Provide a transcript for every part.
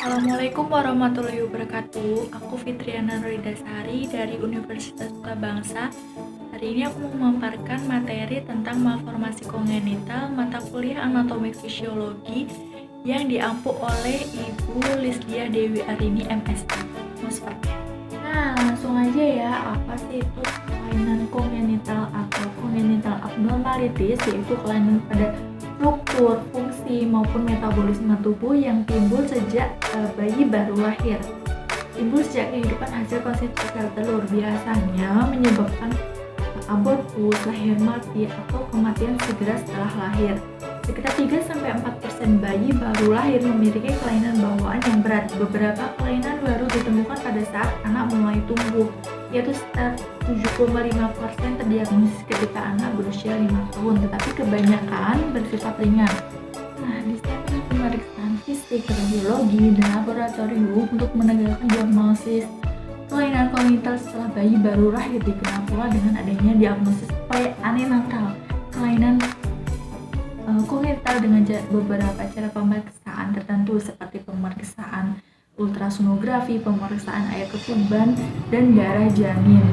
Assalamualaikum warahmatullahi wabarakatuh. Aku Fitriana Noridasari dari Universitas Prabangsa. Hari ini aku mau memaparkan materi tentang malformasi kongenital mata kuliah anatomi fisiologi yang diampu oleh Ibu Lisdia Dewi Arini MSc. Nah, langsung aja ya, apa sih itu kelainan kongenital atau congenital abnormalities, yaitu kelainan pada struktur, fungsi, maupun metabolisme tubuh yang timbul sejak bayi baru lahir. Timbul sejak kehidupan hasil konsumsi sel telur, biasanya menyebabkan abortus, lahir mati, atau kematian segera setelah lahir. Sekitar 3-4% bayi baru lahir memiliki kelainan bawaan yang berat. Beberapa kelainan baru ditemukan pada saat anak mulai tumbuh, yaitu sekitar 7,5% terdiagnosis ketika anak berusia 5 tahun, tetapi kebanyakan bersifat ringan. Nah, di sini pemeriksaan fisik, radiologi, dan laboratorium untuk menegakkan diagnosis kelainan kongenital setelah bayi baru lahir dikenal pula dengan adanya diagnosis antenatal kelainan kongenital dengan beberapa cara pemeriksaan tertentu seperti pemeriksaan ultrasonografi, pemeriksaan air ketuban, dan darah janin.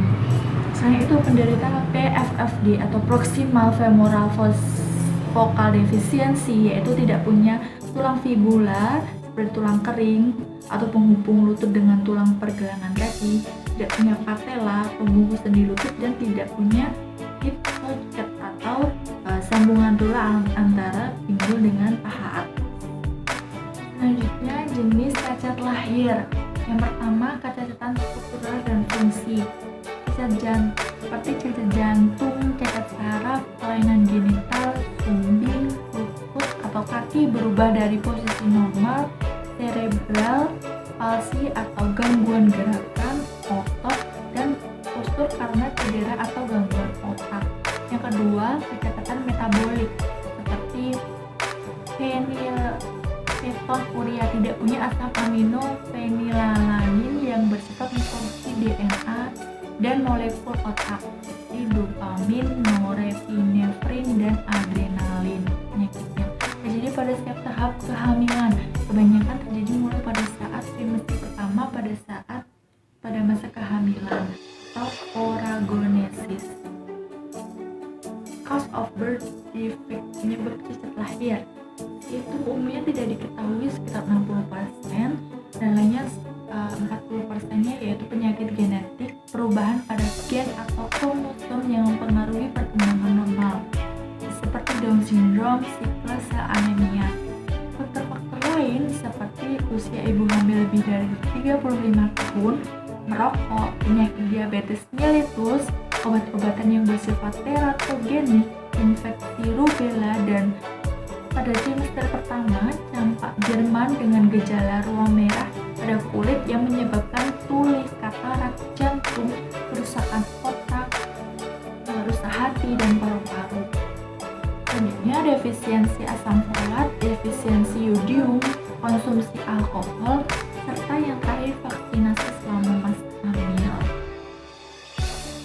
Selain itu, penderita PFFD atau proximal femoral focal deficiency, yaitu tidak punya tulang fibula seperti tulang kering atau penghubung lutut dengan tulang pergelangan kaki, tidak punya patella, penghubung sendi lutut, dan tidak punya hip socket atau sambungan tulang antara pinggul dengan paha atas. Selanjutnya, jenis cacat lahir. Yang pertama, kecacatan struktural dan fungsi. Seperti cacat jantung, cacat saraf, kelainan genital, sumbing, lutut atau kaki berubah dari posisi normal, cerebral palsy atau gangguan gerakan otot, dan postur karena cedera atau gangguan otak. Yang kedua, kecacatan metabolik seperti fenilketonuria, tidak punya asam amino fenilalanin yang bersifat memproduksi DNA dan molekul otak seperti dopamin, norepinefrin, dan adrenalin. Penyakitnya terjadi pada setiap tahap kehamilan. Kebanyakan terjadi mulai pada saat trimester pertama pada masa kehamilan atau oragonesis. Cause of birth defect, penyebab cacat lahir, itu umumnya tidak diketahui sekitar 60%, dan lainnya 40%-nya yaitu penyakit genetik, perubahan pada gen atau kromosom yang mempengaruhi perkembangan normal, seperti Down syndrome, siklus, anemia. Faktor-faktor lain seperti usia ibu hamil lebih dari 35 tahun, merokok, penyakit diabetes mellitus, obat-obatan yang bersifat teratogenik, infeksi rubella, dan pada trimester pertama, campak Jerman dengan gejala ruam merah pada kulit yang menyebabkan tuli, katarak, jantung, kerusakan otak, rusak hati, dan paru-paru. Selanjutnya, defisiensi asam folat, defisiensi yodium, konsumsi alkohol, serta yang terakhir vaksinasi selama masa hamil.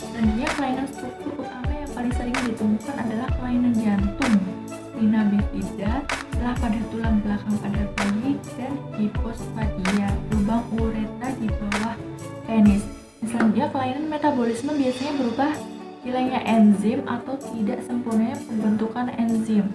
Selanjutnya, kelainan struktur utama yang paling sering ditemukan adalah kelainan jantung, spina bifida, celah pada tulang belakang pada bayi, dan hipospadia, lubang uretra di bawah penis. Selanjutnya, kelainan metabolisme biasanya berubah hilangnya enzim atau tidak sempurnanya pembentukan enzim.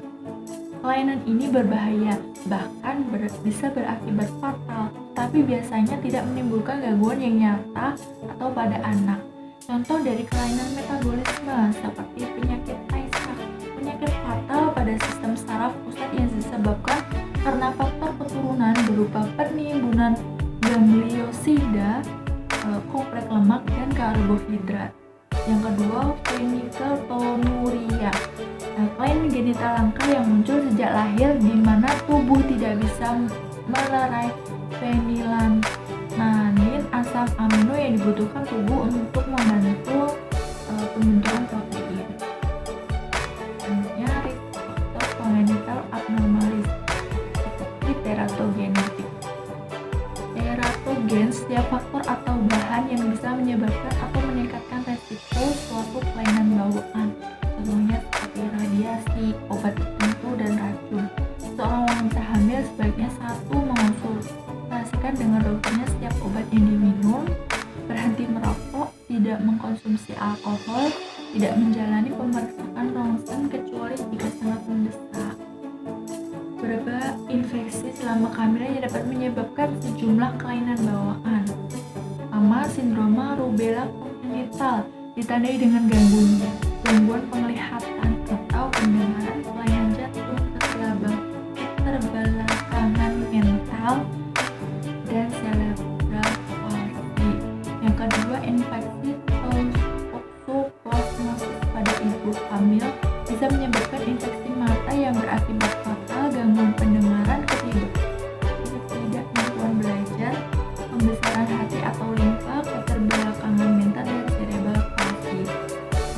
Kelainan ini berbahaya, bahkan bisa berakibat fatal, tapi biasanya tidak menimbulkan gangguan yang nyata atau pada anak. Contoh dari kelainan metabolisme seperti penyakit Tay-Sachs, penyakit fatal pada sistem saraf pusat yang disebabkan karena faktor keturunan berupa penimbunan gangliosida, kompleks lemak, dan karbohidrat. Yang kedua, fenilketonuria, kelainan genital langka yang muncul sejak lahir di mana tubuh tidak bisa melerai fenilalanin, asam amino yang dibutuhkan tubuh untuk membantu pembentukan protein. Selanjutnya, risk faktor congenital abnormalis seperti teratogenetik. Teratogen, setiap faktor atau bahan yang bisa menyebabkan atau meningkatkan resiko suatu kelainan bawaan. Contohnya seperti radiasi, obat tertentu, dan racun. Seorang wanita hamil sebaiknya 1. mengonsultasikan mengkonsumsi alkohol, tidak menjalani pemeriksaan rongsen kecuali jika sangat mendesak. Beberapa infeksi selama kehamilan yang dapat menyebabkan sejumlah kelainan bawaan. Pertama, sindroma rubella congenital ditandai dengan gangguan penglihatan atau pendengaran, kelainan jantung, keterbelakangan mental, dan cerebral palsy. Yang kedua, infeksi toxoplasmosis pada ibu hamil bisa menyebabkan infeksi mata yang berakibat fatal, gangguan pendengaran, ketidakmampuan belajar, pembesaran hati atau limfa, keterbelakangan mental, dan cerebral palsy.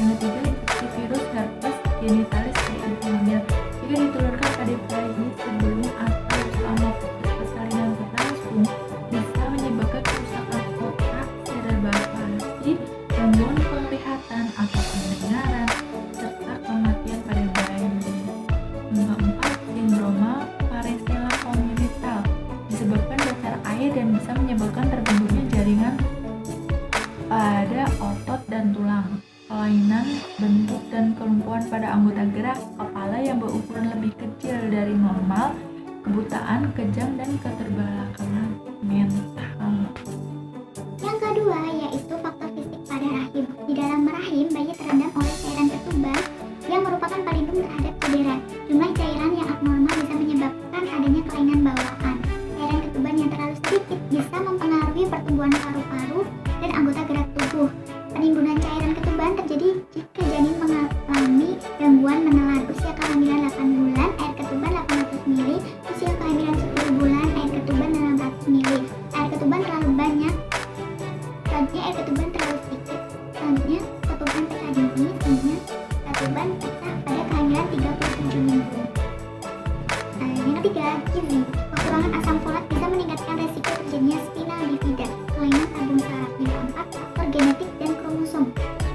Yang ketiga, infeksi virus herpes genitalis pada ibu hamil jika diturunkan pada bayi sebelum atau selama proses persalinan berlangsung bisa menyebabkan kerusakan otak, cerebral palsy, gangguan penglihatan atau pendengaran, serta kematian pada bayi. Yang keempat, sindroma varicella congenital disebabkan dasar air dan bisa menyebabkan terbentuknya jaringan pada otot dan tulang, kelainan bentuk dan kelumpuhan pada anggota gerak kepala yang berukuran lebih kecil dari normal, kebutaan, kejang, dan keterbelakangan mental. Yang kedua yaitu faktor fisik pada rahim. Di dalam rahim, bayi terendam oleh cairan ketuban yang merupakan pelindung terhadap cedera. Jumlah cairan yang abnormal bisa menyebabkan adanya kelainan bawaan. Cairan ketuban yang terlalu sedikit bisa mempengaruhi pertumbuhan paru-paru dan anggota gerak tubuh. Penimbunan cairan ketuban terjadi jika janin mengalami gangguan menelan. Usia kehamilan 8 bulan, air ketuban 800 ml. Usia kehamilan 10 bulan, air ketuban 600 ml. Air ketuban terlalu banyak, selanjutnya air ketuban terlalu sedikit, selanjutnya ketuban pecah dini, selanjutnya ketuban pecah pada kehamilan 37 minggu. Yang ketiga, gizi. Kekurangan asam folat bisa meningkatkan resiko terjadinya spina bifida, kelainan tabung saraf. Yang keempat, faktor genetik dan kromosom.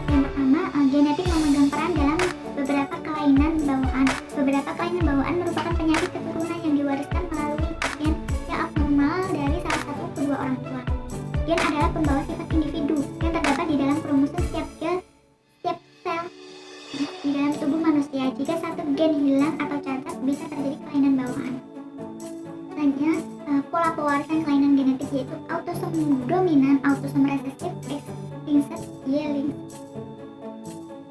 Yang pertama, genetik memegang peran dalam beberapa kelainan bawaan. Beberapa kelainan bawaan merupakan penyakit keturunan yang diwariskan melalui gen yang abnormal dari salah satu kedua orang tua. Gen adalah pembawa sifat individu yang terdapat di dalam kromosom setiap sel di dalam tubuh manusia. Jika satu gen hilang atau cacat, bisa terjadi kelainan bawaan. Selanjutnya, pola pewarisan kelainan genetik yaitu autosom dominan, autosom resesif, extrinsic yielding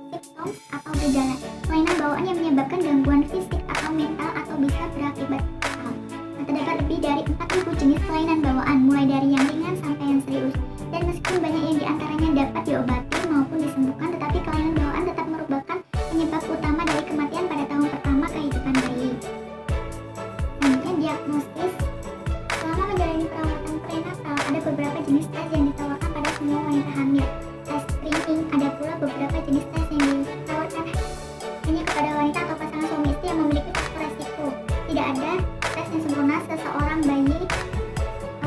symptoms atau gejala. Kelainan bawaan yang menyebabkan gangguan fisik atau mental atau bisa berakibat fatal. Terdapat lebih dari 4.000 jenis kelainan bawaan, mulai dari yang ringan sampai yang serius. Dan meskipun banyak yang diantaranya dapat diobati maupun disembuhkan, tetapi kelainan bawaan tetap merupakan penyebab utama dari kematian pada tahun pertama kehidupan bayi. Selanjutnya, diagnosis. Selama menjalani perawatan prenatal, ada beberapa jenis tes yang ditawarkan pada semua wanita hamil. Tes screening, ada pula beberapa jenis tes yang ditawarkan hanya kepada wanita atau pasangan suami istri yang memiliki faktor resiko. Tidak ada tes yang sempurna. Seseorang bayi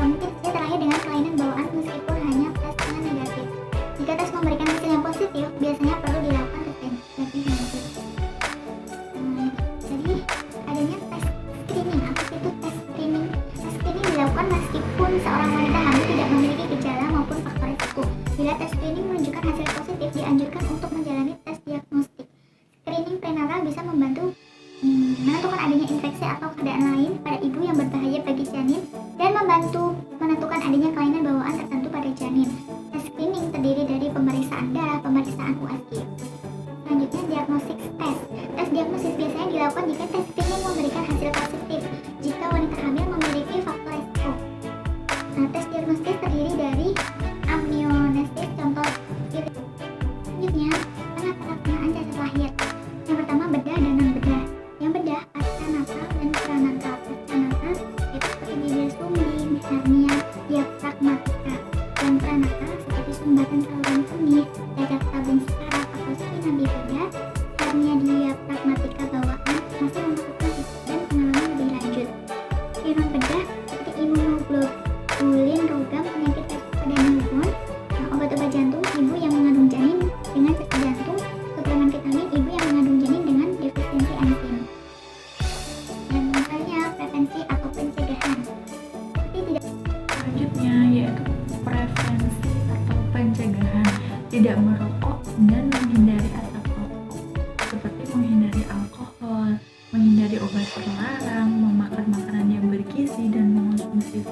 mungkin saja terlahir dengan kelainan bawaan meskipun hanya tesnya negatif. Jika tes memberikan hasil yang positif, biasanya perlu dilakukan tes lebih lanjut. Jadi adanya tes screening. Apa itu tes screening? Tes screening dilakukan meskipun seorang wanita hamil tidak memiliki gejala maupun faktor risiko. Bila tes screening menunjukkan hasil positif, dianjurkan untuk menjalani tes diagnostik. Screening prenatal bisa membantu menentukan adanya infeksi atau keadaan lain pada ibu yang berbahaya bagi janin dan membantu menentukan adanya kelainan bawaan tertentu pada janin. Tes screening terdiri dari pemeriksaan darah, pemeriksaan USG. Selanjutnya, diagnostik tes. Tes diagnosis biasanya dilakukan jika tes screening memberikan hasil positif jika wanita hamil memiliki faktor risiko. Tes diagnostik terdiri dari amniocentesis, contoh. Selanjutnya,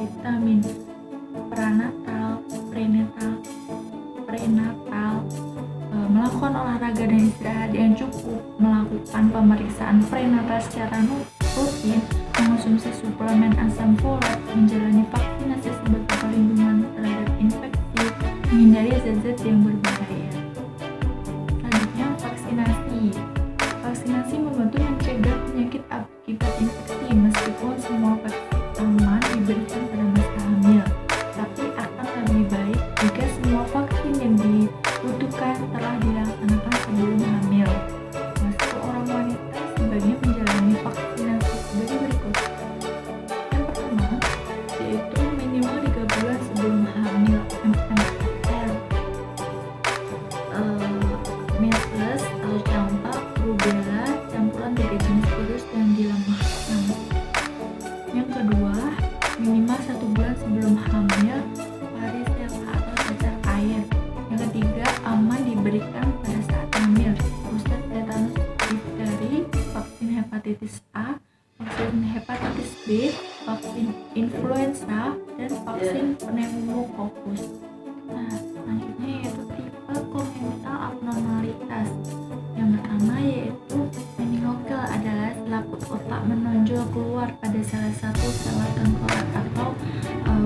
vitamin, prenatal, melakukan olahraga dan istirahat yang cukup, melakukan pemeriksaan prenatal secara rutin, mengonsumsi suplemen asam folat, menjalani vaksinasi sebagai perlindungan terhadap infeksi, menghindari zat-zat yang berbahaya. Selanjutnya, vaksinasi. Vaksinasi membantu mencegah penyakit akibat infeksi meskipun semua vaksin aman diberikan pada masa hamil. Tapi akan lebih baik jika semua vaksin yang dibutuhkan telah dilaksanakan sebelum hamil. Seorang wanita sebaiknya menjalani vaksinasi sebagai berikut. Yang pertama, yaitu minimal 3 bulan sebelum hamil MMR, measles atau campak, rubella, campuran 3 jenis virus yang dilemahkan. Yang kedua, minimal 1 bulan sebelum hamil, varicella atau cacar air. Yang ketiga, aman diberikan pada saat hamil, booster tetanus difteri, vaksin hepatitis A, vaksin hepatitis B, vaksin influenza, dan vaksin pneumococcus. Nah, selanjutnya yaitu tipe kongenital abnormalitas. Yang pertama yaitu meningokal adalah selaput otak menonjol keluar pada salah satu sel tengkorak atau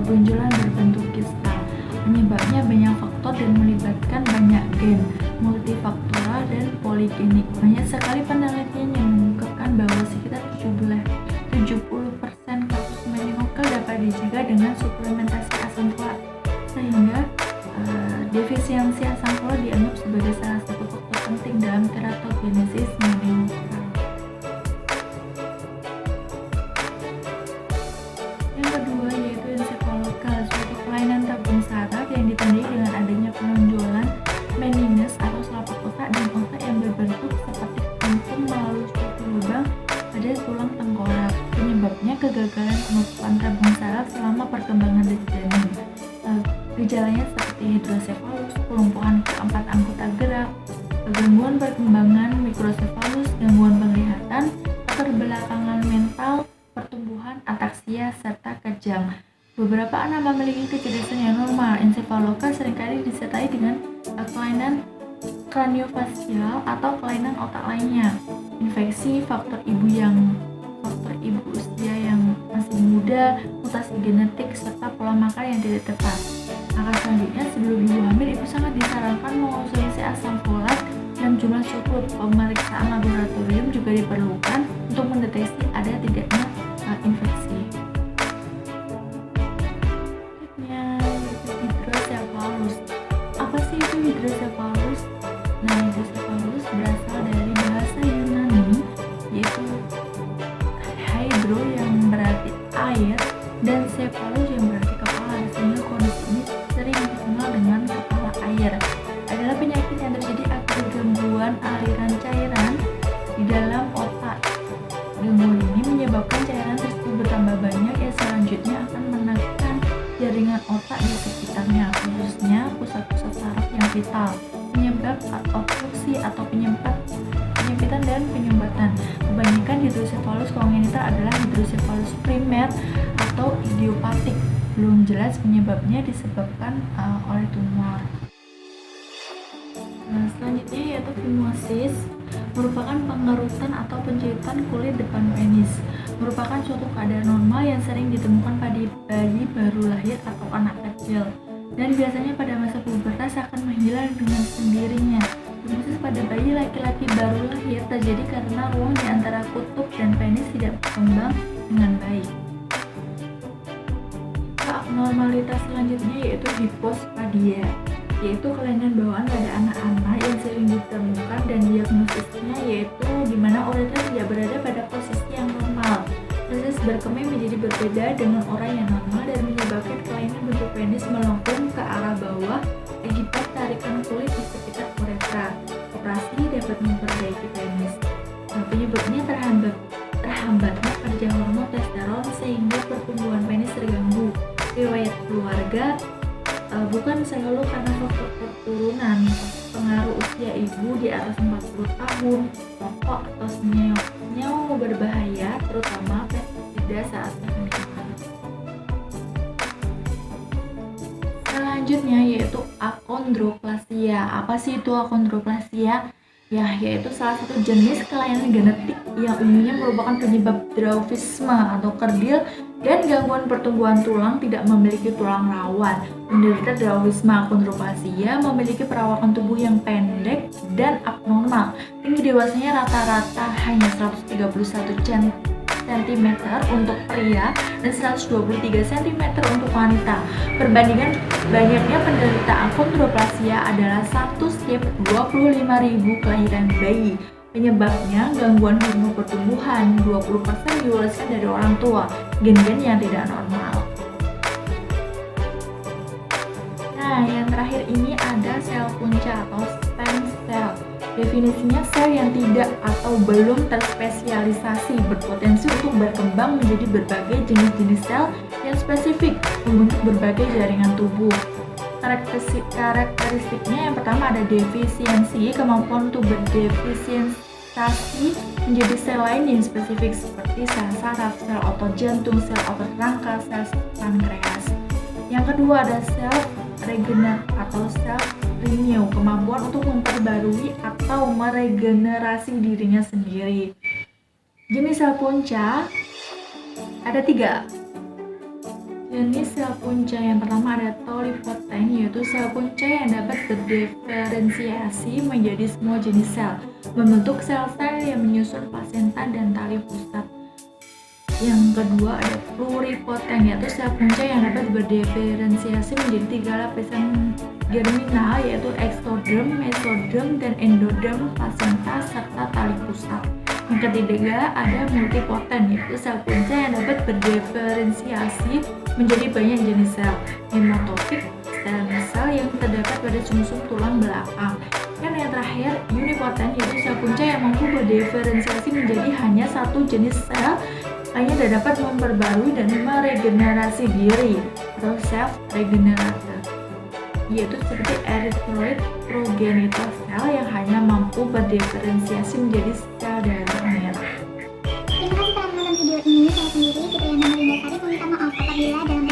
benjolan berbentuk kistal. Penyebabnya banyak faktor dan melibatkan banyak gen, multifaktoral dan poligenik. Banyak sekali penelitian yang mengungkapkan bahwa sekitar 70% kasus meningokal dapat dicegah dengan suplementasi asam folat, sehingga defisiensi asam folat dianggap sebagai salah satu faktor penting dalam teratogenesis meningokal. Yang kedua yaitu ensefalokal, suatu kelainan tabung saraf yang ditandai dengan adanya penonjolan meninges atau selaput otak dan otak yang berbentuk seperti kantung melalui suatu lubang pada tulang tengkorak. Penyebabnya kegagalan penutupan tabung saraf selama perkembangan janin. Gejalanya seperti hidrosefalus, kelumpuhan keempat anggota gerak, gangguan perkembangan mikrosefalus, gangguan penglihatan, keterbelakangan mental, pertumbuhan, ataksia, serta kejang. Beberapa anak memiliki kecerdasan yang normal. Ensefalokal seringkali disertai dengan kelainan kraniofasial atau kelainan otak lainnya. Infeksi, faktor ibu usia yang masih muda, mutasi genetik, serta pola makan yang tidak tepat. Maka selanjutnya, sebelum ibu hamil, ibu sangat disarankan mengonsumsi asam folat dalam jumlah cukup. Pemeriksaan laboratorium juga diperlukan untuk mendeteksi ada tidaknya infeksi. Hidrosefalus. Apa sih itu hidrosefalus? Nah, hidrosefalus berasal dari bahasa Yunani, yaitu hydro yang berarti air dan cephalus yang berarti kepala, sehingga kondisi ini sering dikenal dengan kepala air. Adalah penyakit yang terjadi akibat gangguan aliran cairan di dalam otak. Gangguan ini menyebabkan cairan tersebut bertambah banyak yang selanjutnya akan menekan jaringan otak di sekitarnya, khususnya pusat-pusat saraf yang vital, penyebab obstruksi atau penyempitan dan penyumbatan. Kebanyakan hidrosefalus kongenital adalah hidrosefalus primer atau idiopatik. Belum jelas penyebabnya disebabkan oleh tumor. Nah, selanjutnya yaitu fimosis, merupakan pengerutan atau penjahitan kulit depan penis. Merupakan suatu keadaan normal yang sering ditemukan pada bayi baru lahir atau anak kecil, dan biasanya pada masa pubertas akan menghilang dengan sendirinya. Fimosis pada bayi laki-laki baru lahir terjadi karena ruang di antara kutub dan penis tidak berkembang dengan baik. Abnormalitas selanjutnya yaitu hipospadia, yaitu kelainan bawaan pada anak-anak yang sering ditemukan, dan diagnosisnya yaitu di mana uretra tidak berada pada posisi yang normal. Proses berkemih menjadi berbeda dengan orang yang normal dan menyebabkan kelainan bentuk penis melengkung ke arah bawah akibat tarikan kulit di sekitar uretra. Operasi dapat memperbaiki penis. Penyebabnya terhambatnya kerja hormon testosteron sehingga pertumbuhan penis terganggu. Riwayat keluarga bukan selalu karena faktor keturunan. Pengaruh usia ibu di atas 40 tahun, rokok atau senyawa berbahaya, terutama pestisida saat pernikahan. selanjutnya yaitu akondroplasia. Apa sih itu akondroplasia? Ya, yaitu salah satu jenis kelainan genetik yang umumnya merupakan penyebab dwarfisme atau kerdil dan gangguan pertumbuhan tulang tidak memiliki tulang rawan. Penderita dwarfisme akondroplasia memiliki perawakan tubuh yang pendek dan abnormal. Tinggi dewasanya rata-rata hanya 131 cm untuk pria dan 123 cm untuk wanita. Perbandingan banyaknya penderita akondroplasia adalah 1 setiap 25.000 kelahiran bayi. Penyebabnya gangguan hormon pertumbuhan, 20% diwariskan dari orang tua, gen-gen yang tidak normal. Nah, yang terakhir ini ada sel punca atau stem cell. Definisinya sel yang tidak atau belum terspesialisasi berpotensi untuk berkembang menjadi berbagai jenis-jenis sel yang spesifik membentuk berbagai jaringan tubuh. Karakteristiknya yang pertama ada defisiensi, kemampuan untuk berdifferensiasi menjadi sel lain yang spesifik seperti sel saraf, sel otot jantung, sel otot rangka, sel pankreas. Yang kedua ada sel regener atau sel renew, kemampuan untuk memperbarui atau meregenerasi dirinya sendiri. Jenis sel punca ada 3. Jenis sel punca yang pertama ada tolipoten, yaitu sel punca yang dapat berdiferensiasi menjadi semua jenis sel, membentuk sel-sel yang menyusun plasenta dan tali pusat. Yang kedua ada pluripoten, yaitu sel punca yang dapat berdiferensiasi menjadi 3 lapisan germinal, yaitu ektoderm, mesoderm, dan endoderm, plasenta, serta tali pusat. Yang ketiga ada multipoten, yaitu sel punca yang dapat berdiferensiasi menjadi banyak jenis sel hematopoietik, sel yang terdapat pada sumsum tulang belakang. Dan yang terakhir unipoten, yaitu sel punca yang mampu berdiferensiasi menjadi hanya satu jenis sel hanya dapat memperbarui dan meregenerasi diri atau self regenerator, yaitu seperti erythroid progenitor cell yang hanya mampu berdiferensiasi menjadi sel darah merah. Terima kasih telah menonton video ini. Saya sendiri, Fitriana Nurindasari, meminta maaf apabila dalam